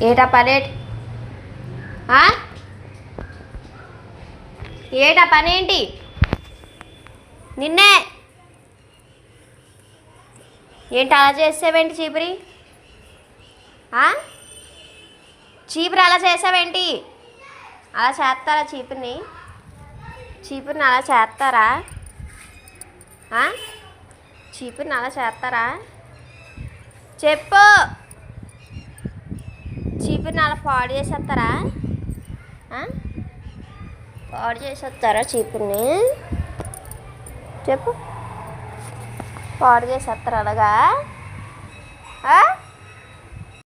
ఏటా పనేటి ఏటా పనేంటి నిన్నే ఏంటి అలా చేసావేంటి చీపురి చీపురు అలా చేసావేంటి అలా చేస్తారా చీపురిని అలా చేస్తారా చీపురిని అలా చేస్తారా చెప్పు చీపురిని అలా పాడు చేసేస్తారా పాడు చేసేస్తారా చీపురిని చెప్పు పాడు చేసేస్తారా అలాగా